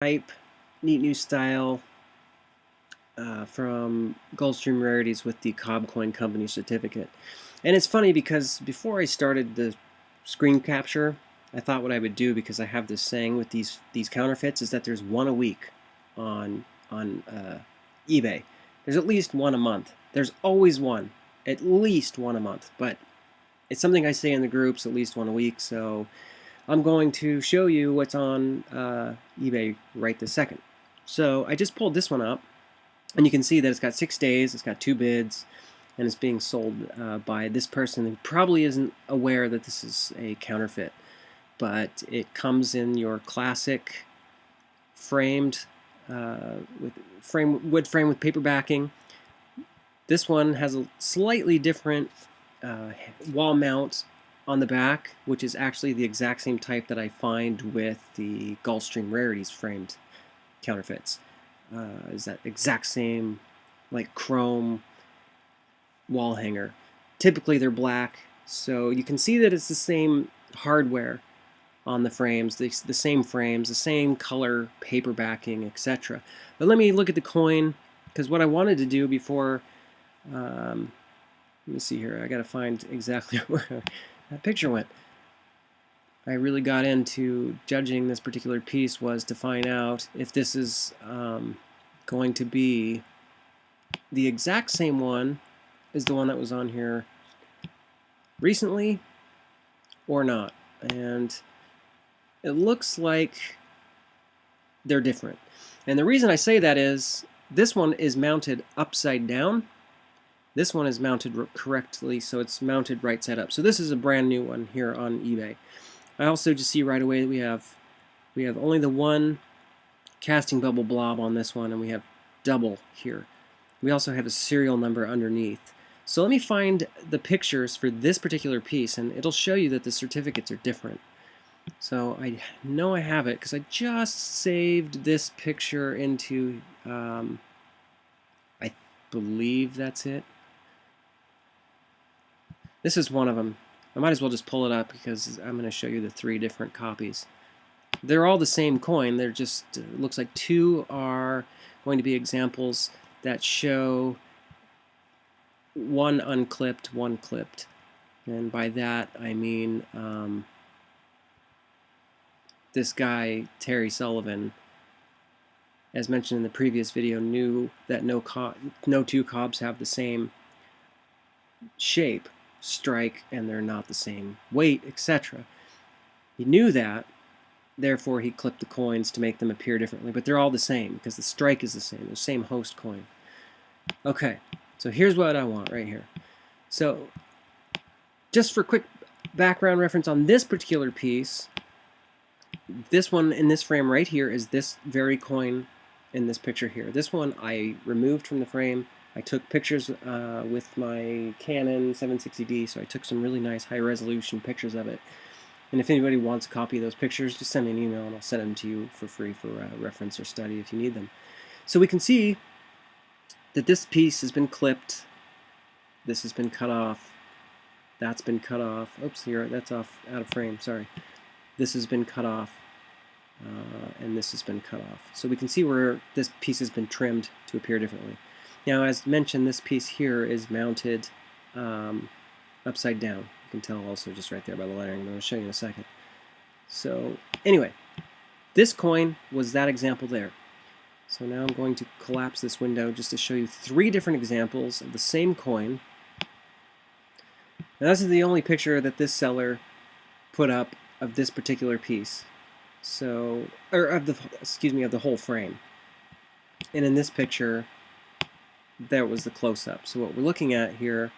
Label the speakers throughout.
Speaker 1: Type, neat new style from Gulf Stream Rarities with the Cobb Coin Company certificate. And it's funny because before I started the screen capture, I thought what I would do, because I have this saying with these counterfeits, is that there's one a week on eBay. There's at least one a month. There's always one, at least one a month. But it's something I say in the groups, at least one a week. So I'm going to show you what's on eBay right this second. So I just pulled this one up, and you can see that it's got 6 days, it's got 2 bids, and it's being sold by this person who probably isn't aware that this is a counterfeit. But it comes in your classic framed wood frame with paper backing. This one has a slightly different wall mount on the back, which is actually the exact same type that I find with the Gulf Stream Rarities framed counterfeits. Is that exact same, like, chrome wall hanger. Typically they're black, so you can see that it's the same hardware on the frames, the same frames, the same color, paper backing, etc. But let me look at the coin, because what I wanted to do before, let me see here, I gotta find exactly where that picture went. I really got into judging this particular piece was to find out if this is going to be the exact same one as the one that was on here recently or not. And it looks like they're different. And the reason I say that is this one is mounted upside down. This one is mounted correctly, so it's mounted right side up. So this is a brand new one here on eBay. I also just see right away that we have only the one casting bubble blob on this one, and we have double here. We also have a serial number underneath. So let me find the pictures for this particular piece, and it'll show you that the certificates are different. So I know I have it because I just saved this picture into, I believe that's it. This is one of them. I might as well just pull it up because I'm going to show you the 3 different copies. They're all the same coin. They're just, looks like 2 are going to be examples that show one unclipped, one clipped. And by that I mean this guy, Terry Sullivan, as mentioned in the previous video, knew that no 2 Cobs have the same shape, strike, and they're not the same weight, etc. He knew that, therefore he clipped the coins to make them appear differently, but they're all the same because the strike is the same, the same host coin. Okay, so here's what I want right here. So just for quick background reference on this particular piece, this one in this frame right here is this very coin in this picture here. This one I removed from the frame. I took pictures with my Canon 760D, so I took some really nice high-resolution pictures of it. And if anybody wants a copy of those pictures, just send me an email and I'll send them to you for free for reference or study if you need them. So we can see that this piece has been clipped, this has been cut off, that's been cut off, oops, here, that's off, out of frame, sorry. This has been cut off, and this has been cut off. So we can see where this piece has been trimmed to appear differently. Now, as mentioned, this piece here is mounted upside down. You can tell also just right there by the lettering, but I'll show you in a second. So anyway, this coin was that example there. So now I'm going to collapse this window just to show you 3 different examples of the same coin. Now, this is the only picture that this seller put up of this particular piece. So, or of the whole frame. And in this picture, there was the close-up. So what we're looking at here,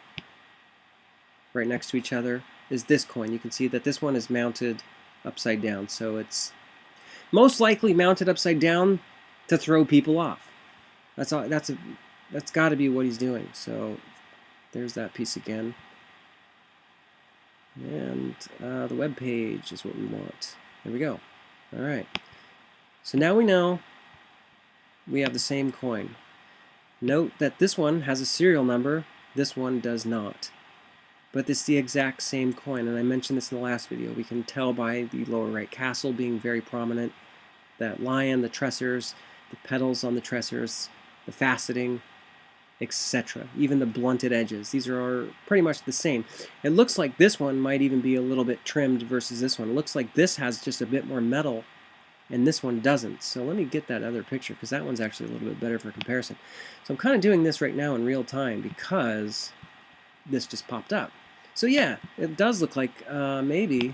Speaker 1: right next to each other, is this coin. You can see that this one is mounted upside down. So it's most likely mounted upside down to throw people off. That's got to be what he's doing. So there's that piece again. And the web page is what we want. There we go. All right. So now we know we have the same coin. Note that this one has a serial number, this one does not. But it's the exact same coin, and I mentioned this in the last video. We can tell by the lower right castle being very prominent that lion, the tressors, the petals on the tressors, the faceting, etc. Even the blunted edges. These are pretty much the same. It looks like this one might even be a little bit trimmed versus this one. It looks like this has just a bit more metal and this one doesn't. So let me get that other picture because that one's actually a little bit better for comparison. So I'm kind of doing this right now in real time because this just popped up. So yeah, it does look like maybe.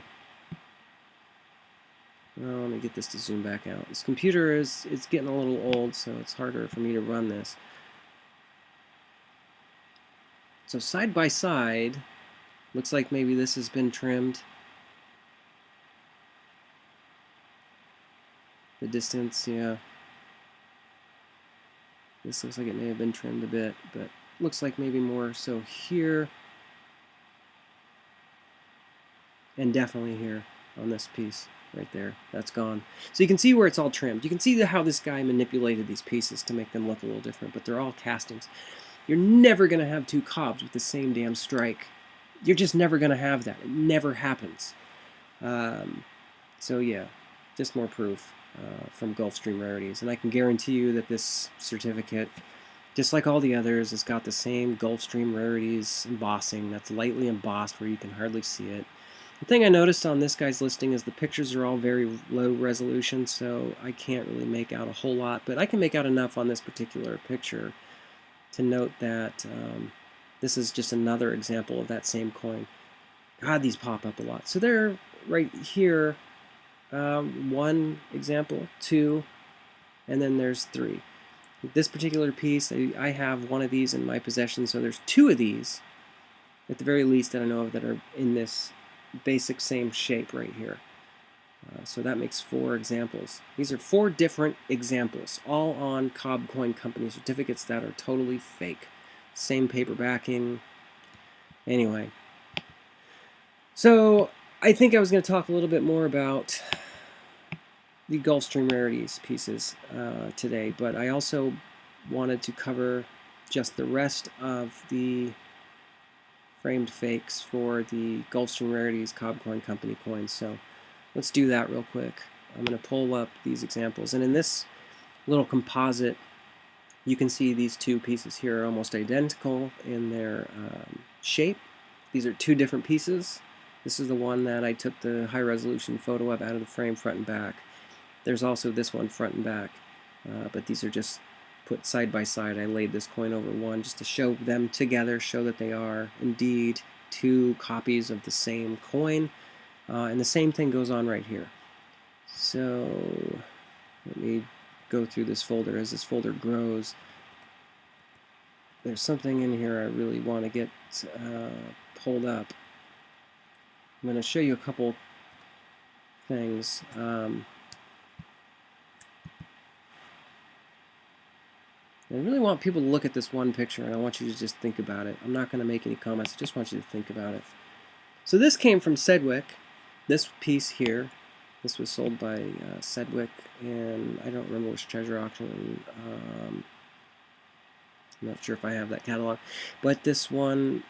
Speaker 1: Well, let me get this to zoom back out. This computer it's getting a little old, so it's harder for me to run this. So side by side, looks like maybe this has been trimmed. The distance, yeah. This looks like it may have been trimmed a bit, but looks like maybe more so here. And definitely here on this piece right there. That's gone. So you can see where it's all trimmed. You can see how this guy manipulated these pieces to make them look a little different, but they're all castings. You're never going to have two Cobs with the same damn strike. You're just never going to have that. It never happens. So yeah, just more proof from Gulf Stream Rarities. And I can guarantee you that this certificate, just like all the others, has got the same Gulf Stream Rarities embossing that's lightly embossed where you can hardly see it. The thing I noticed on this guy's listing is the pictures are all very low resolution, so I can't really make out a whole lot, but I can make out enough on this particular picture to note that this is just another example of that same coin. God, these pop up a lot. So they're right here, one example, two, and then there's three. This particular piece, I have one of these in my possession, so there's two of these, at the very least, that I know of that are in this basic same shape right here. So that makes 4 examples. These are 4 different examples, all on Cobb Coin Company certificates that are totally fake. Same paper backing. Anyway, so I think I was going to talk a little bit more about the Gulf Stream Rarities pieces today, but I also wanted to cover just the rest of the framed fakes for the Gulf Stream Rarities Cobb Coin Company coins. So let's do that real quick. I'm going to pull up these examples, and in this little composite you can see these two pieces here are almost identical in their shape. These are 2 different pieces. This is the one that I took the high resolution photo of out of the frame front and back. There's also this one front and back, but these are just put side by side. I laid this coin over one just to show them together, show that they are indeed 2 copies of the same coin. And the same thing goes on right here. So let me go through this folder. As this folder grows, there's something in here I really want to get pulled up. I'm going to show you a couple things. I really want people to look at this one picture, and I want you to just think about it. I'm not going to make any comments. I just want you to think about it. So this came from Sedgwick. This piece here, this was sold by Sedgwick, and I don't remember which treasure auction. I'm not sure if I have that catalog. But this one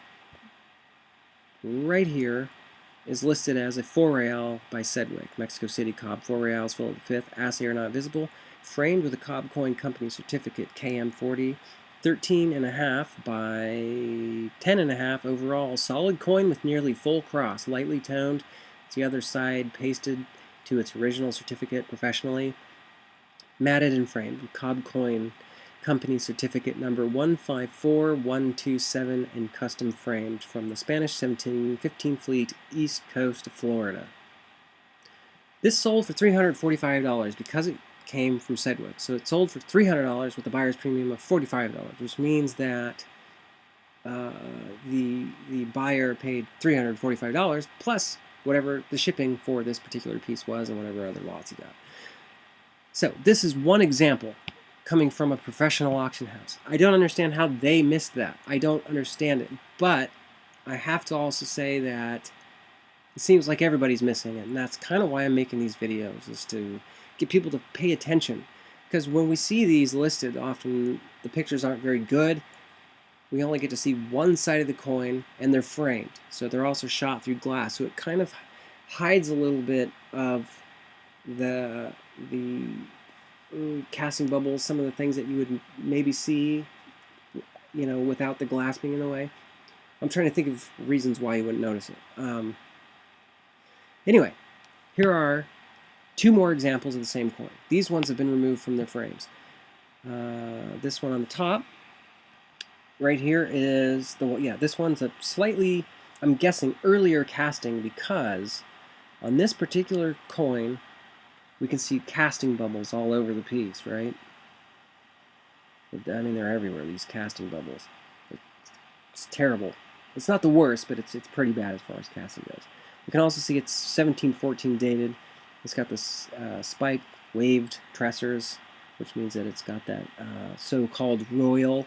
Speaker 1: right here is listed as a 4 real by Sedgwick, Mexico City Cobb, 4 reals, Philip V, assay are not visible. Framed with a Cobb Coin Company certificate, KM40, 13.5 by 10.5 overall. Solid coin with nearly full cross, lightly toned. It's the other side pasted to its original certificate professionally. Matted and framed. Cobb Coin Company certificate number 154127 and custom framed from the Spanish 1715 Fleet, East Coast of Florida. This sold for $345 because it came from Sedgwick. So it sold for $300 with a buyer's premium of $45, which means that the buyer paid $345 plus whatever the shipping for this particular piece was and whatever other lots he got. So this is one example coming from a professional auction house. I don't understand how they missed that. I don't understand it. But I have to also say that it seems like everybody's missing it, and that's kind of why I'm making these videos, is to get people to pay attention. Because when we see these listed, often the pictures aren't very good. We only get to see one side of the coin, and they're framed. So they're also shot through glass, so it kind of hides a little bit of the the casting bubbles, some of the things that you would maybe see, you know, without the glass being in the way. I'm trying to think of reasons why you wouldn't notice it. Anyway, here are two more examples of the same coin. These ones have been removed from their frames. This one on the top, right here is the one, yeah, this one's a slightly, I'm guessing, earlier casting, because on this particular coin, we can see casting bubbles all over the piece, right? I mean, they're everywhere, these casting bubbles. It's terrible. It's not the worst, but it's pretty bad as far as casting goes. We can also see it's 1714 dated. It's got this spiked, waved tressors, which means that it's got that so-called royal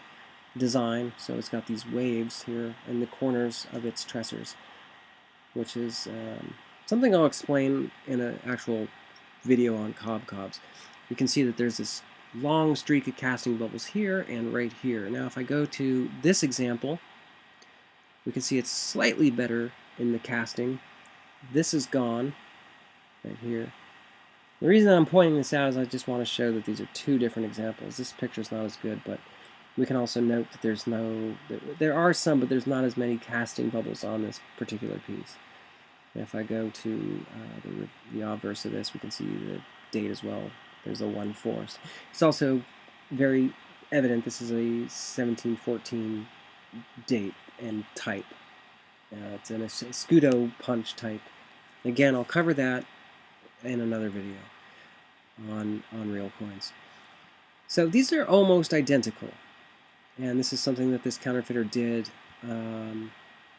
Speaker 1: design. So it's got these waves here in the corners of its tressors, which is something I'll explain in an actual video on Cobs. You can see that there's this long streak of casting bubbles here and right here. Now if I go to this example, we can see it's slightly better in the casting. This is gone right here. The reason I'm pointing this out is I just want to show that these are two different examples. This picture's not as good, but we can also note that there are some, but there's not as many casting bubbles on this particular piece. And if I go to the obverse of this, we can see the date as well. There's a 1/4. It's also very evident this is a 1714 date and type. It's an Scudo punch type. Again, I'll cover that in another video on real coins. So these are almost identical, and this is something that this counterfeiter did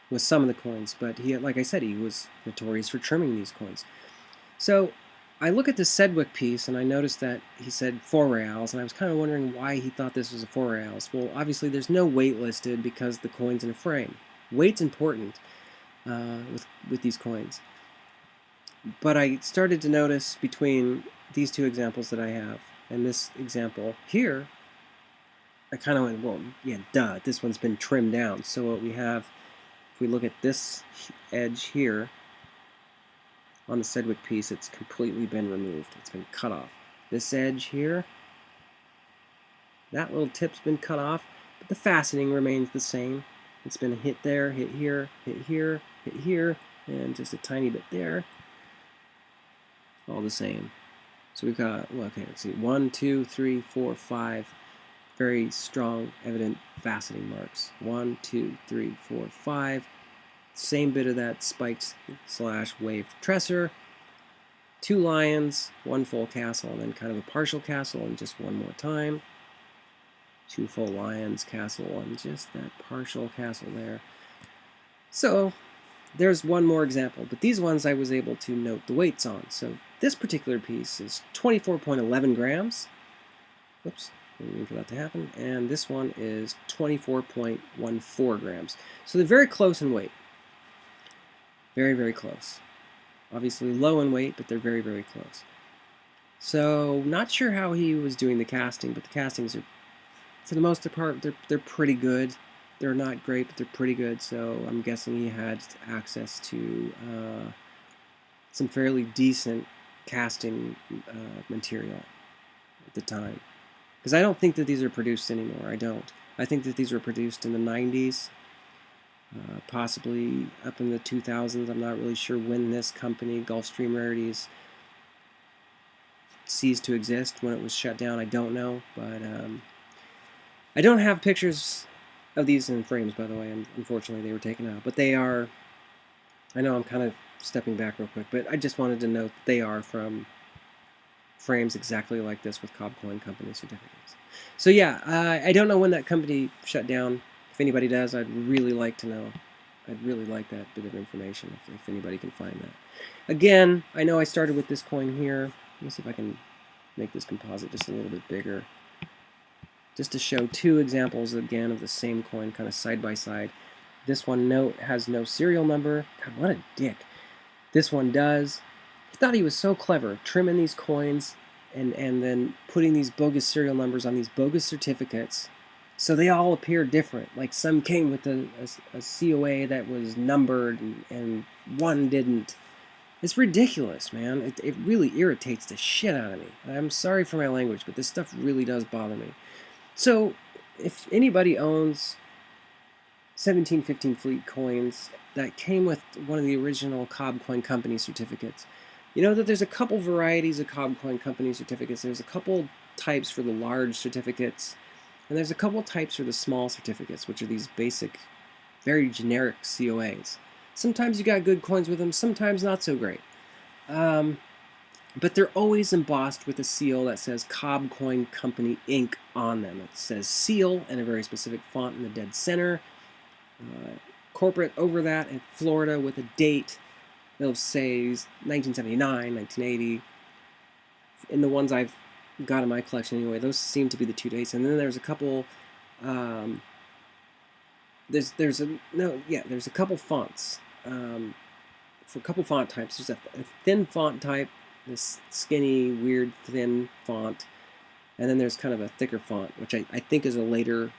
Speaker 1: with some of the coins, but he, like I said, he was notorious for trimming these coins. So I look at this Sedgwick piece and I noticed that he said 4 reals, and I was kind of wondering why he thought this was a 4 reals. Well, obviously there's no weight listed because the coin's in a frame. Weight's important with these coins. But I started to notice between these two examples that I have and this example here, I kind of went, well, yeah, duh, this one's been trimmed down. So what we have, if we look at this edge here, on the Sedgwick piece, it's completely been removed. It's been cut off. This edge here, that little tip's been cut off, but the fastening remains the same. It's been hit there, hit here, hit here, hit here, and just a tiny bit there. All the same. So we've got, well, okay, let's see, 1, 2, 3, 4, 5 very strong, evident faceting marks. 1, 2, 3, 4, 5. Same bit of that spiked / waved tressor. 2 lions, 1 full castle, and then kind of a partial castle, and just one more time. 2 full lions, castle, and just that partial castle there. So there's one more example, but these ones I was able to note the weights on. So this particular piece is 24.11 grams. Oops, didn't mean for that to happen. And this one is 24.14 grams. So they're very close in weight. Very, very close. Obviously low in weight, but they're very, very close. So not sure how he was doing the casting, but the castings are, for the most part, they're pretty good. They're not great, but they're pretty good. So I'm guessing he had access to some fairly decent casting material at the time. Because I don't think that these are produced anymore. I don't. I think that these were produced in the 90s. Possibly up in the 2000s. I'm not really sure when this company, Gulf Stream Rarities, ceased to exist, when it was shut down. I don't know, but I don't have pictures of these in frames, by the way, and unfortunately they were taken out. But they are, I know I'm kind of stepping back real quick, but I just wanted to note they are from frames exactly like this with Cobb Coin Company certificates. So yeah, I don't know when that company shut down. If anybody does, I'd really like to know. I'd really like that bit of information if anybody can find that. Again, I know I started with this coin here. Let me see if I can make this composite just a little bit bigger. Just to show 2 examples again of the same coin, kind of side by side. This one has no serial number. God, what a dick. This one does. He thought he was so clever, trimming these coins and then putting these bogus serial numbers on these bogus certificates. So they all appear different. Like some came with a COA that was numbered and one didn't. It's ridiculous, man. It really irritates the shit out of me. I'm sorry for my language, but this stuff really does bother me. So, if anybody owns 1715 Fleet coins that came with one of the original Cobb Coin Company certificates, you know that there's a couple varieties of Cobb Coin Company certificates. There's a couple types for the large certificates, and there's a couple types for the small certificates, which are these basic, very generic COAs. Sometimes you got good coins with them, sometimes not so great. But they're always embossed with a seal that says Cobb Coin Company Inc. on them. It says seal in a very specific font in the dead center. Corporate over that in Florida with a date. They'll say 1979, 1980. In the ones I've got in my collection anyway, those seem to be the 2 dates. And then there's a couple. There's a couple fonts. For a couple font types, there's a thin font type, this skinny, weird, thin font, and then there's kind of a thicker font, which I think is a later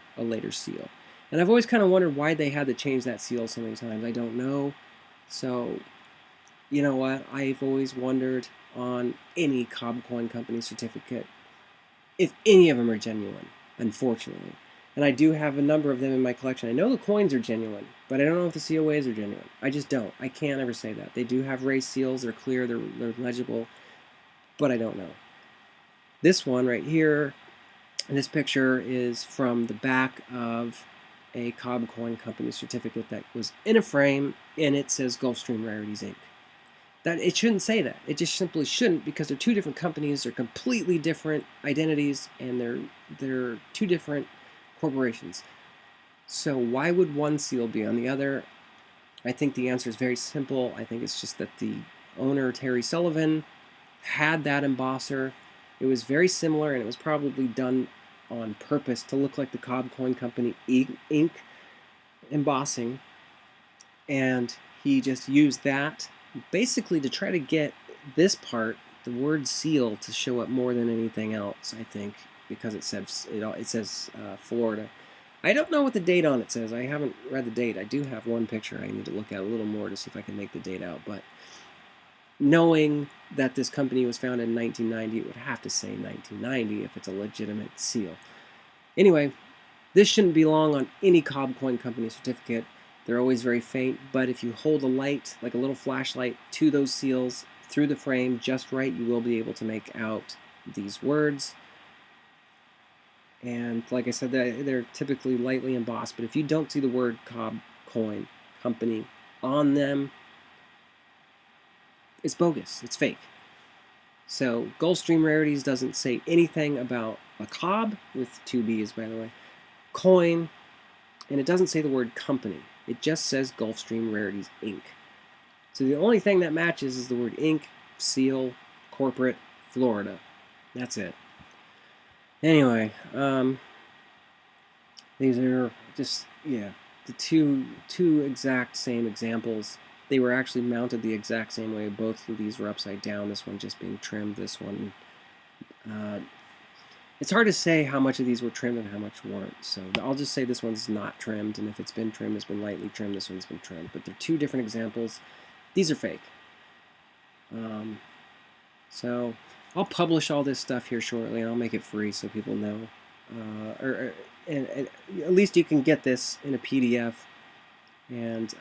Speaker 1: seal. And I've always kind of wondered why they had to change that seal so many times. I don't know. So, you know what? I've always wondered on any Cobb Coin Company certificate if any of them are genuine, unfortunately. And I do have a number of them in my collection. I know the coins are genuine, but I don't know if the COAs are genuine. I just don't. I can't ever say that. They do have raised seals. They're clear. They're legible. But I don't know. This one right here, this picture is from the back of a Cobb Coin Company certificate that was in a frame, and it says Gulf Stream Rarities, Inc. That it shouldn't say that. It just simply shouldn't, because they're two different companies. They're completely different identities, and they're two different corporations. So why would one seal be on the other? I think the answer is very simple. I think it's just that the owner, Terry Sullivan, had that embosser. It was very similar, and it was probably done on purpose to look like the Cobb Coin Company Inc. embossing. And he just used that basically to try to get this part, the word seal, to show up more than anything else, I think, because it says Florida. I don't know what the date on it says. I haven't read the date. I do have one picture I need to look at a little more to see if I can make the date out. But knowing that this company was founded in 1990, it would have to say 1990 if it's a legitimate seal. Anyway, this shouldn't belong on any Cobb Coin Company certificate. They're always very faint, but if you hold a light, like a little flashlight, to those seals through the frame just right, you will be able to make out these words. And like I said, they're typically lightly embossed, but if you don't see the word Cobb Coin Company on them, it's bogus. It's fake. So Gulf Stream Rarities doesn't say anything about a Cobb, with 2 B's, by the way, coin, and it doesn't say the word company. It just says Gulf Stream Rarities, Inc. So the only thing that matches is the word Inc., seal, corporate, Florida. That's it. Anyway, these are just, the two exact same examples. They were actually mounted the exact same way. Both of these were upside down. This one just being trimmed. This one, it's hard to say how much of these were trimmed and how much weren't. So I'll just say this one's not trimmed, and if it's been trimmed, it's been lightly trimmed. This one's been trimmed. But they're two different examples. These are fake. So I'll publish all this stuff here shortly, and I'll make it free so people know. And at least you can get this in a PDF. And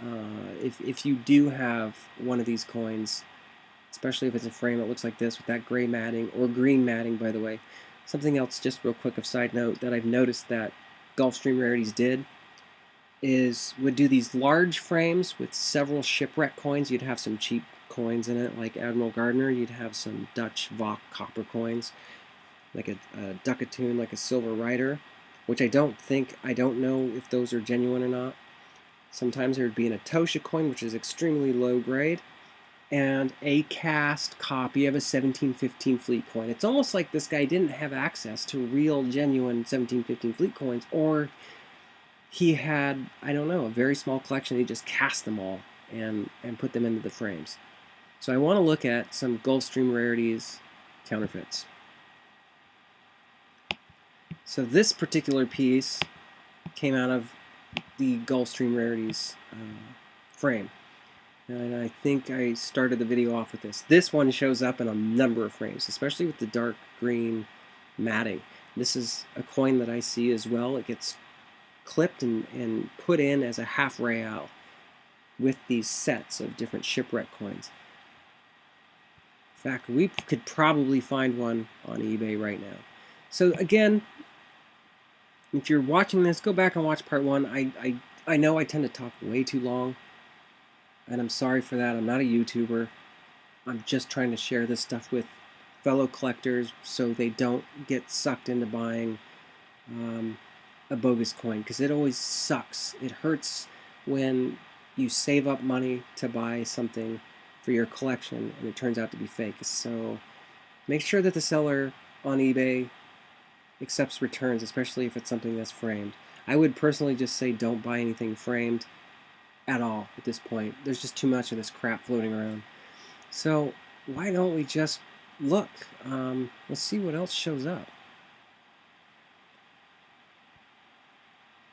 Speaker 1: if you do have one of these coins, especially if it's a frame that looks like this with that gray matting, or green matting, by the way. Something else, just real quick of side note, that I've noticed that Gulf Stream Rarities would do these large frames with several Shipwreck coins. You'd have some cheap coins in it, like Admiral Gardner. You'd have some Dutch Vok copper coins, like a Ducatoon, like a Silver Rider, which I don't know if those are genuine or not. Sometimes there would be an Atosha coin, which is extremely low grade, and a cast copy of a 1715 Fleet coin. It's almost like this guy didn't have access to real, genuine 1715 Fleet coins, or he had, I don't know, a very small collection. He just cast them all and put them into the frames. So I want to look at some Gulf Stream Rarities counterfeits. So this particular piece came out of the Gulf Stream Rarities frame. And I think I started the video off with this. This one shows up in a number of frames, especially with the dark green matting. This is a coin that I see as well. It gets clipped and put in as a half real with these sets of different Shipwreck coins. In fact, we could probably find one on eBay right now. So again, if you're watching this, go back and watch part one. I know I tend to talk way too long, and I'm sorry for that. I'm not a YouTuber. I'm just trying to share this stuff with fellow collectors so they don't get sucked into buying a bogus coin, because it always sucks. It hurts when you save up money to buy something for your collection and it turns out to be fake. So make sure that the seller on eBay accepts returns, especially if it's something that's framed. I would personally just say don't buy anything framed at all at this point. There's just too much of this crap floating around. So why don't we just look? Let's see what else shows up.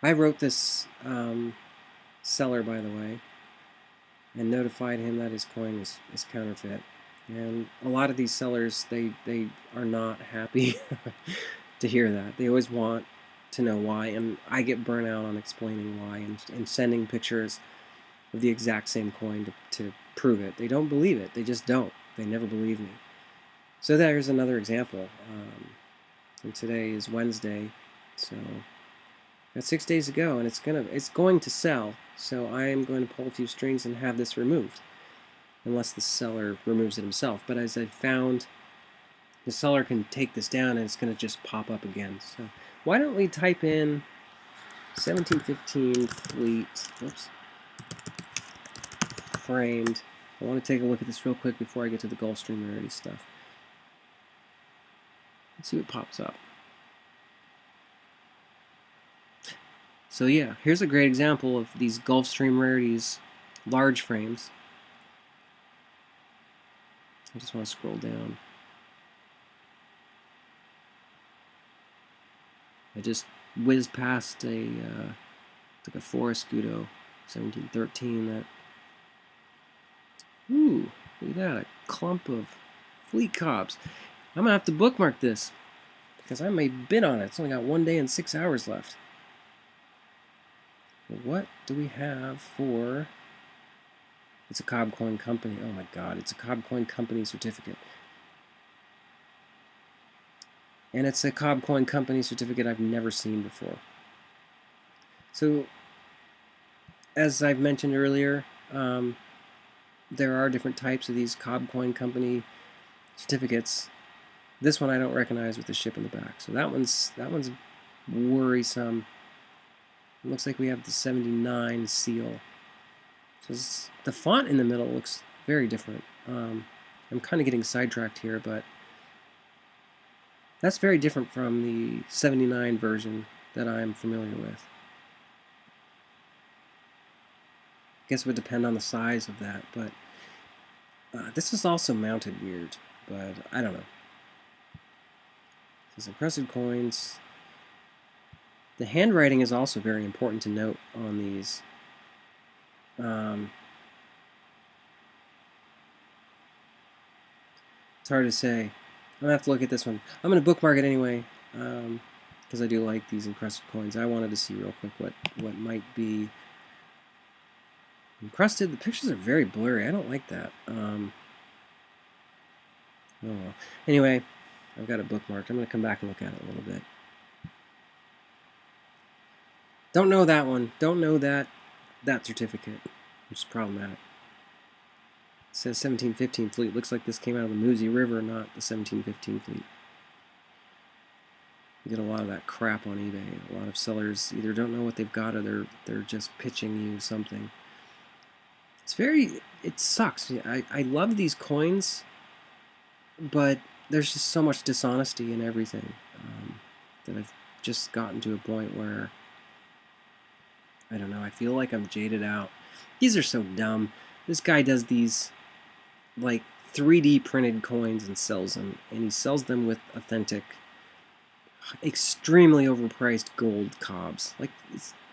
Speaker 1: I wrote this seller, by the way, and notified him that his coin is counterfeit. And a lot of these sellers, they are not happy to hear that. They always want to know why, and I get burnt out on explaining why and sending pictures of the exact same coin to prove it. They don't believe it. They just don't. They never believe me. So there's another example. And today is Wednesday, so got 6 days to go, and it's going to sell. So I am going to pull a few strings and have this removed, unless the seller removes it himself. But as I found, the seller can take this down and it's going to just pop up again. So why don't we type in 1715 fleet, whoops, framed. I want to take a look at this real quick before I get to the Gulf Stream Rarities stuff. Let's see what pops up. So yeah, here's a great example of these Gulf Stream Rarities large frames. I just want to scroll down. I just whizzed past like a Forest Scudo 1713 that, ooh, look at that, a clump of fleet Cobs. I'm gonna have to bookmark this because I may bid on it. It's only got 1 day and 6 hours left. But what do we have for? It's a Cob Coin Company. Oh my God, it's a Cob Coin Company certificate. And it's a Cob Coin Company certificate I've never seen before. So, as I've mentioned earlier, there are different types of these Cob Coin Company certificates. This one I don't recognize with the ship in the back. So that one's worrisome. It looks like we have the 79 seal. So the font in the middle looks very different. I'm kind of getting sidetracked here, but that's very different from the 79 version that I'm familiar with. I guess it would depend on the size of that, but this is also mounted weird, but I don't know. These encrusted coins. The handwriting is also very important to note on these. It's hard to say. I'm gonna have to look at this one. I'm gonna bookmark it anyway, because I do like these encrusted coins. I wanted to see real quick what might be encrusted. The pictures are very blurry. I don't like that. Oh well. Anyway, I've got it bookmarked. I'm gonna come back and look at it a little bit. Don't know that one. Don't know that certificate, which is problematic. It says 1715 fleet. Looks like this came out of the Musi River, not the 1715 fleet. You get a lot of that crap on eBay. A lot of sellers either don't know what they've got or they're just pitching you something. It sucks. I love these coins, but there's just so much dishonesty in everything that I've just gotten to a point where, I don't know, I feel like I'm jaded out. These are so dumb. This guy does these like 3D printed coins and sells them, and he sells them with authentic, extremely overpriced gold Cobs. Like,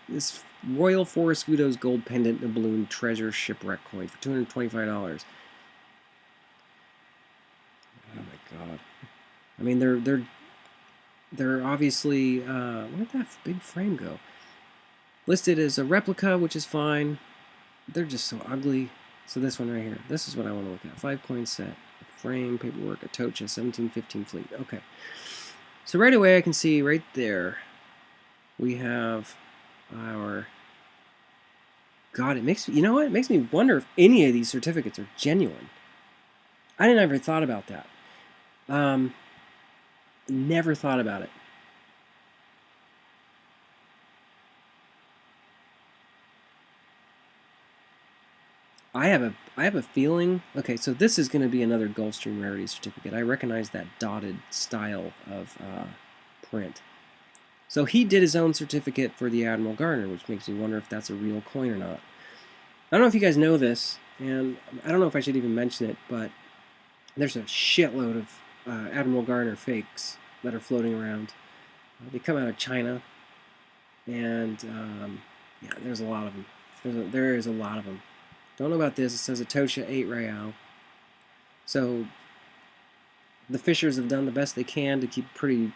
Speaker 1: this Royal Forest Guido's gold pendant doubloon treasure shipwreck coin for $225. Oh my god! I mean, they're obviously where'd that big frame go? Listed as a replica, which is fine. They're just so ugly. So this one right here, this is what I want to look at. 5-coin set, frame, paperwork, a Tocha, 1715 fleet. Okay. So right away I can see right there we have our... God, it makes me... You know what? It makes me wonder if any of these certificates are genuine. I didn't ever thought about that. Never thought about it. I have a feeling. Okay, so this is going to be another Gulf Stream Rarities certificate. I recognize that dotted style of print. So he did his own certificate for the Admiral Garner, which makes me wonder if that's a real coin or not. I don't know if you guys know this, and I don't know if I should even mention it, but there's a shitload of Admiral Garner fakes that are floating around. They come out of China, and yeah, there's a lot of them. There is a lot of them. Don't know about this. It says a Tocha 8 Real. So the fishers have done the best they can to keep a pretty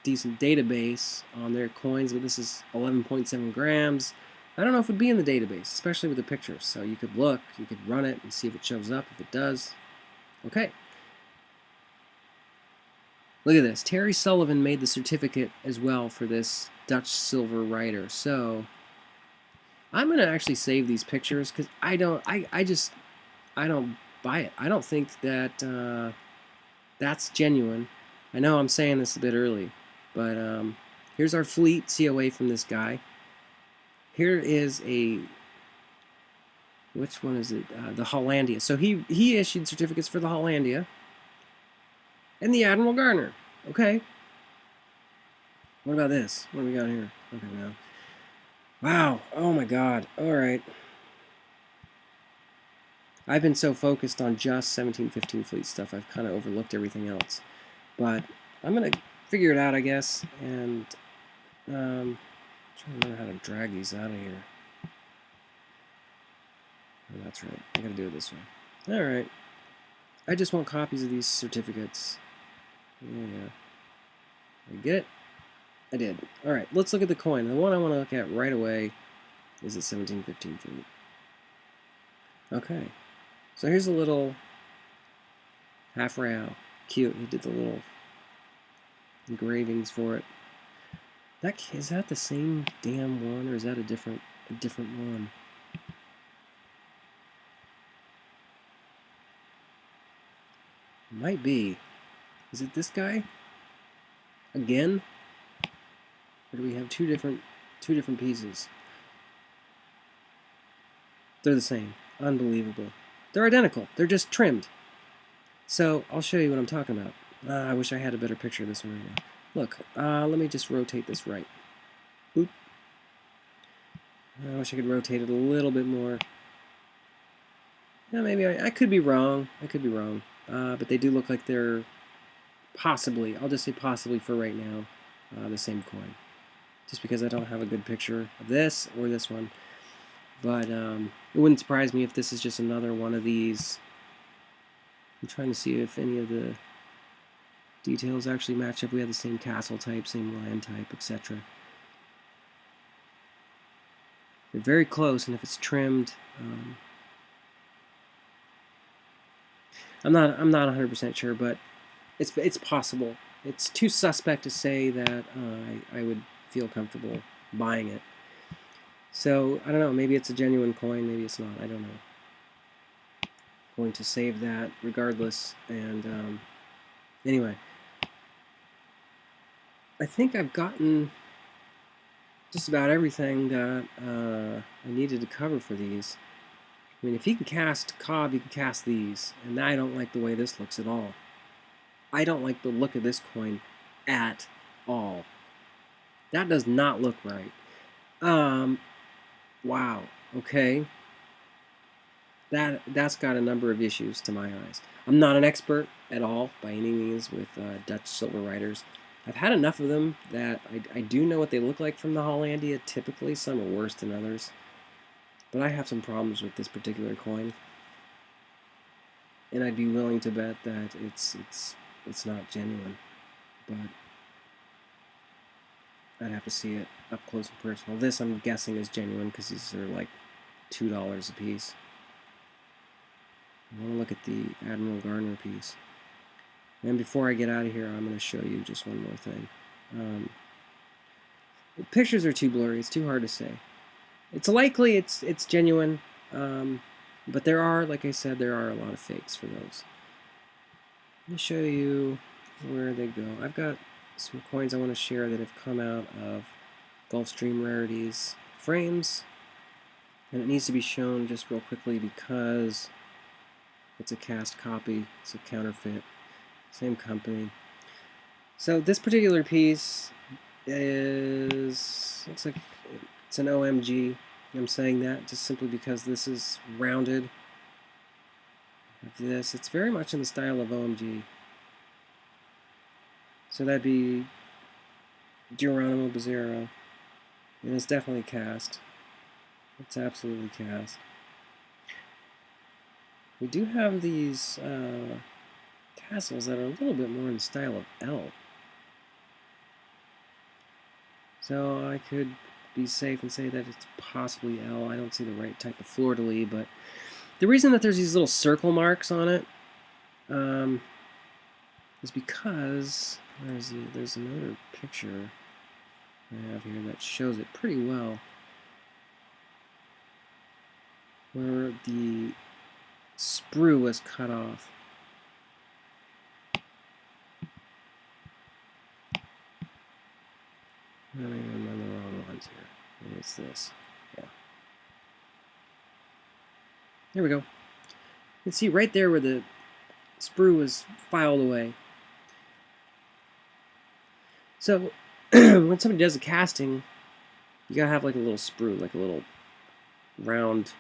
Speaker 1: decent database on their coins, but this is 11.7 grams. I don't know if it would be in the database, especially with the pictures. So you could look, you could run it and see if it shows up. If it does, okay. Look at this. Terry Sullivan made the certificate as well for this Dutch silver writer. So I'm gonna actually save these pictures because I don't buy it. I don't think that that's genuine. I know I'm saying this a bit early, but here's our fleet COA from this guy. Here is which one is it? The Hollandia. So he issued certificates for the Hollandia and the Admiral Garner. Okay. What about this? What do we got here? Okay, now. Wow. Oh my god. Alright. I've been so focused on just 1715 fleet stuff, I've kind of overlooked everything else. But I'm going to figure it out, I guess, and trying to learn how to drag these out of here. Oh, that's right. I got to do it this way. Alright. I just want copies of these certificates. Yeah. Did I get it? I did. Alright, let's look at the coin. The one I want to look at right away is at 1715 fleet. Okay. So here's a little half real. Cute. He did the little engravings for it. Is that the same damn one, or is that a different one? Might be. Is it this guy? Again? Or do we have two different pieces? They're the same. Unbelievable. They're identical. They're just trimmed. So I'll show you what I'm talking about. I wish I had a better picture of this one right now. Look, let me just rotate this right. Boop. I wish I could rotate it a little bit more. Yeah, maybe I could be wrong. I could be wrong. But they do look like they're possibly, I'll just say possibly for right now, the same coin. Just because I don't have a good picture of this or this one. But it wouldn't surprise me if this is just another one of these. I'm trying to see if any of the details actually match up. We have the same castle type, same land type, etc. They're very close, and if it's trimmed, I'm not 100% sure, but it's possible. It's too suspect to say that I would feel comfortable buying it. So I don't know. Maybe it's a genuine coin. Maybe it's not. I don't know. Going to save that regardless. And anyway, I think I've gotten just about everything that I needed to cover for these. I mean, if he can cast Cobb, he can cast these. And I don't like the way this looks at all. I don't like the look of this coin at all. That does not look right. Wow. Okay. That's got a number of issues to my eyes. I'm not an expert at all by any means with Dutch silver writers. I've had enough of them that I do know what they look like from the Hollandia. Typically, some are worse than others. But I have some problems with this particular coin. And I'd be willing to bet that it's not genuine. But I'd have to see it up close and personal. This, I'm guessing, is genuine because these are like $2 a piece. I want to look at the Admiral Garner piece. And before I get out of here, I'm going to show you just one more thing. The pictures are too blurry. It's too hard to say. It's likely it's genuine, but there are, like I said, there are a lot of fakes for those. Let me show you where they go. I've got some coins I want to share that have come out of Gulf Stream Rarities frames, and it needs to be shown just real quickly because it's a cast copy. It's a counterfeit. Same company. So this particular piece looks like it's an OMG. I'm saying that just simply because this is rounded. It's very much in the style of OMG. So that'd be Geronimo Bezerra. And it's definitely cast. It's absolutely cast. We do have these tassels that are a little bit more in the style of L. So I could be safe and say that it's possibly L. I don't see the right type of fleur-de-lis, but the reason that there's these little circle marks on it is because there's another picture I have here that shows it pretty well, where the sprue was cut off. I'm on the wrong ones here. Maybe it's this. Yeah. There we go. You can see right there where the sprue was filed away. So when somebody does a casting, you gotta have like a little sprue, like a little round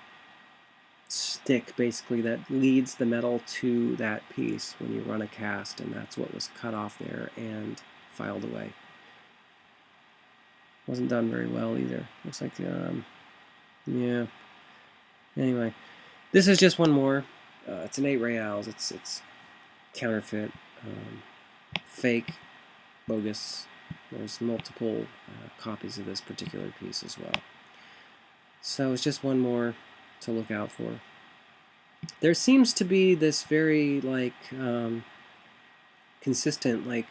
Speaker 1: stick basically that leads the metal to that piece when you run a cast, and that's what was cut off there and filed away. Wasn't done very well either. Looks like yeah. Anyway, this is just one more. It's an 8 reals. It's counterfeit, fake, bogus. There's multiple copies of this particular piece as well. So it's just one more to look out for. There seems to be this very like consistent, like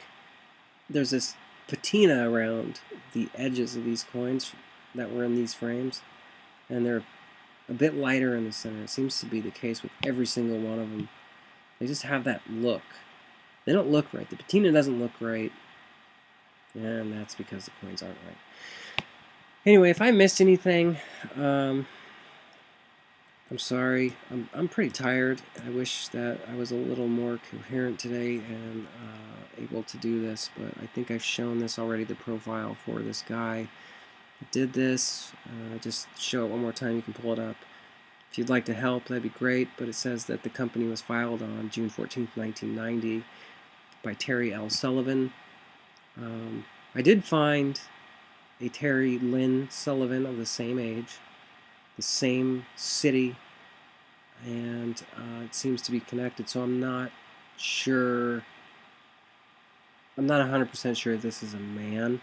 Speaker 1: there's this patina around the edges of these coins that were in these frames, and they're a bit lighter in the center. It seems to be the case with every single one of them. They just have that look. They don't look right. The patina doesn't look right, and that's because the coins aren't right. Anyway, if I missed anything, I'm sorry. I'm pretty tired. I wish that I was a little more coherent today and able to do this, but I think I've shown this already, the profile for this guy that did this. Just show it one more time. You can pull it up. If you'd like to help, that'd be great, but it says that the company was filed on June 14th, 1990 by Terry L. Sullivan. I did find a Terry Lynn Sullivan of the same age, the same city, and it seems to be connected, so I'm not sure. I'm not 100% sure this is a man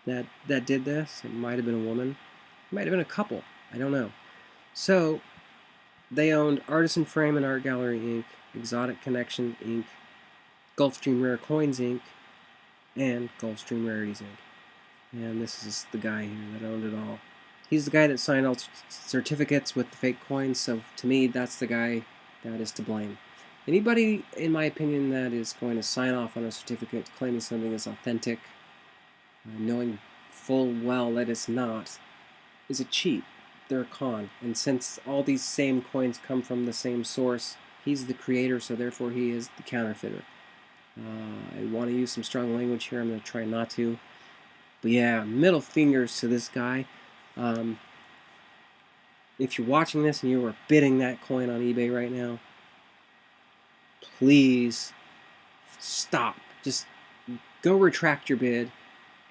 Speaker 1: that did this. It might have been a woman. It might have been a couple. I don't know. So they owned Artisan Frame and Art Gallery Inc., Exotic Connection Inc., Gulf Stream Rare Coins Inc., and Gulf Stream Rarities Inc. And this is the guy here that owned it all. He's the guy that signed all certificates with the fake coins, so to me, that's the guy that is to blame. Anybody, in my opinion, that is going to sign off on a certificate claiming something is authentic, knowing full well that it's not, is a cheat. They're a con. And since all these same coins come from the same source, he's the creator, so therefore he is the counterfeiter. I want to use some strong language here. I'm going to try not to. But yeah, middle fingers to this guy. If you're watching this and you are bidding that coin on eBay right now, please stop. Just go retract your bid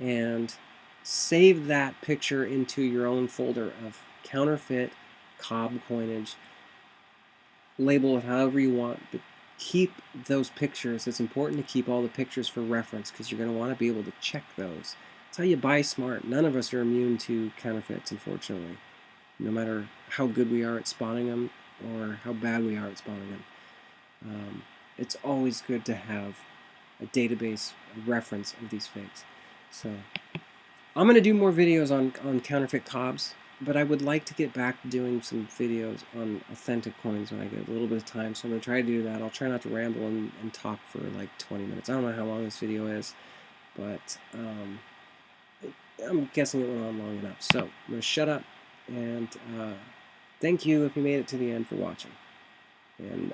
Speaker 1: and save that picture into your own folder of counterfeit Cobb coinage. Label it however you want, but keep those pictures. It's important to keep all the pictures for reference because you're going to want to be able to check those. That's how you buy smart. None of us are immune to counterfeits, unfortunately, no matter how good we are at spotting them or how bad we are at spotting them. It's always good to have a database, a reference of these fakes. So I'm going to do more videos on counterfeit Cobs, but I would like to get back to doing some videos on authentic coins when I get a little bit of time, so I'm going to try to do that. I'll try not to ramble and talk for like 20 minutes. I don't know how long this video is, but I'm guessing it went on long enough. So I'm going to shut up, and thank you if you made it to the end for watching. And